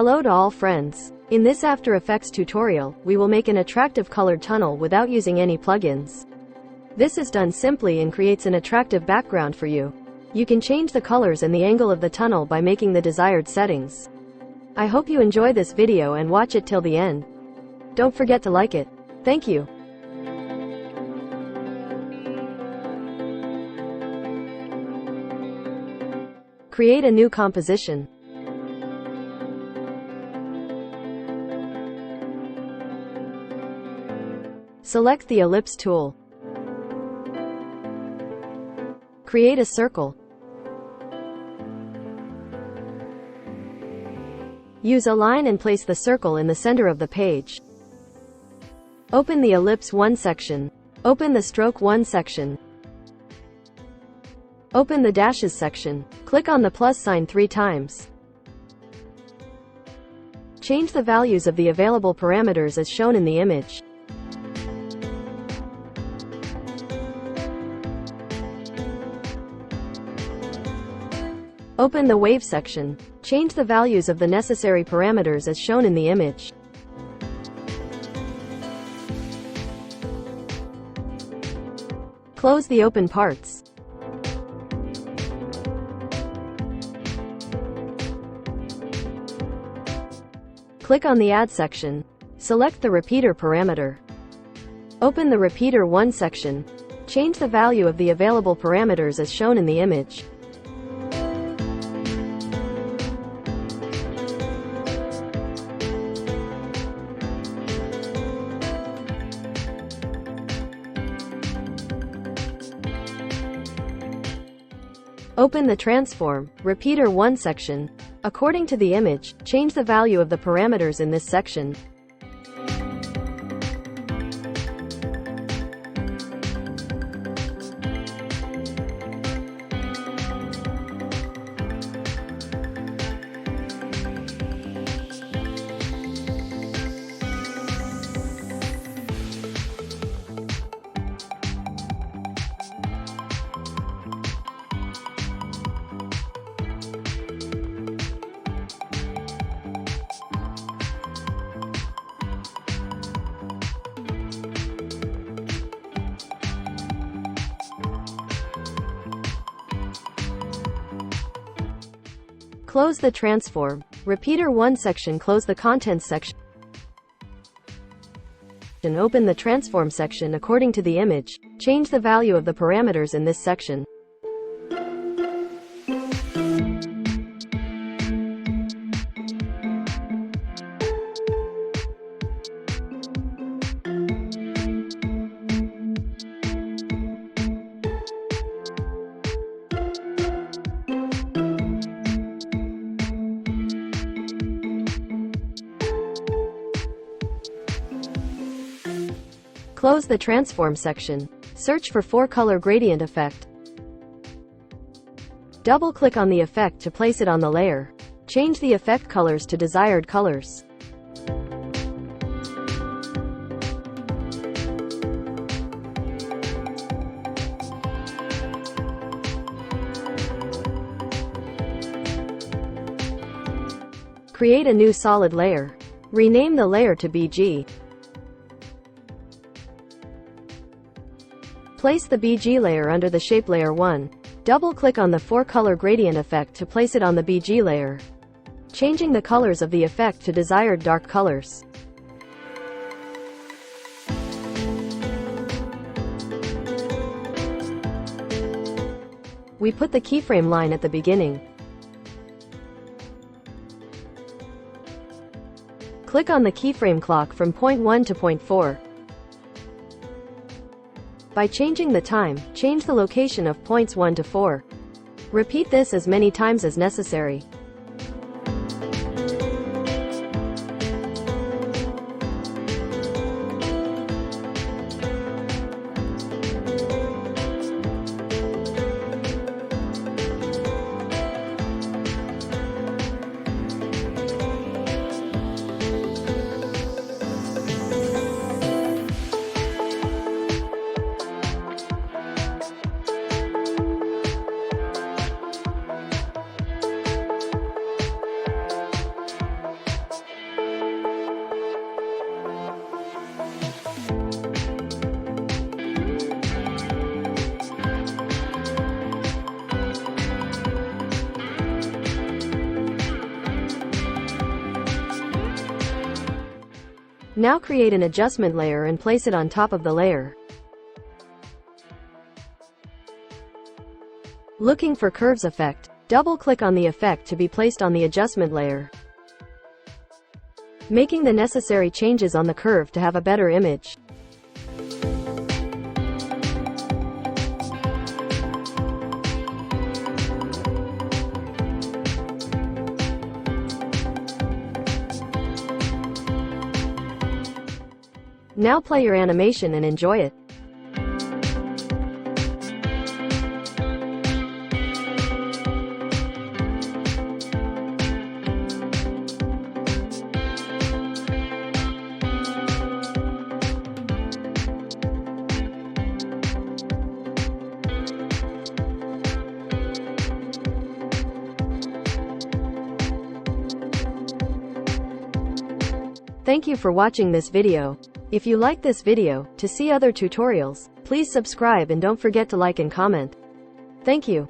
Hello to all friends. In this After Effects tutorial, we will make an attractive colored tunnel without using any plugins. This is done simply and creates an attractive background for you. You can change the colors and the angle of the tunnel by making the desired settings. I hope you enjoy this video and watch it till the end. Don't forget to like it. Thank you. Create a new composition. Select the ellipse tool. Create a circle. Use a line and place the circle in the center of the page. Open the ellipse 1 section. Open the stroke 1 section. Open the dashes section. Click on the plus sign 3 times. Change the values of the available parameters as shown in the image. Open the wave section. Change the values of the necessary parameters as shown in the image. Close the open parts. Click on the Add section. Select the repeater parameter. Open the repeater 1 section. Change the value of the available parameters as shown in the image. Open the Transform, Repeater 1 section. According to the image, change the value of the parameters in this section. Close the Transform, Repeater 1 section. Close the Contents section. Open the Transform section according to the image. Change the value of the parameters in this section. Close the Transform section. Search for 4-color gradient effect. Double-click on the effect to place it on the layer. Change the effect colors to desired colors. Create a new solid layer. Rename the layer to BG. Place the BG layer under the shape layer 1. Double-click on the 4-color gradient effect to place it on the BG layer, changing the colors of the effect to desired dark colors. We put the keyframe line at the beginning. Click on the keyframe clock from point 1 to point 4. By changing the time, change the location of points 1 to 4. Repeat this as many times as necessary. Now create an adjustment layer and place it on top of the layer. Looking for curves effect, double-click on the effect to be placed on the adjustment layer, making the necessary changes on the curve to have a better image. Now play your animation and enjoy it. Thank you for watching this video. If you like this video, to see other tutorials, please subscribe and don't forget to like and comment. Thank you.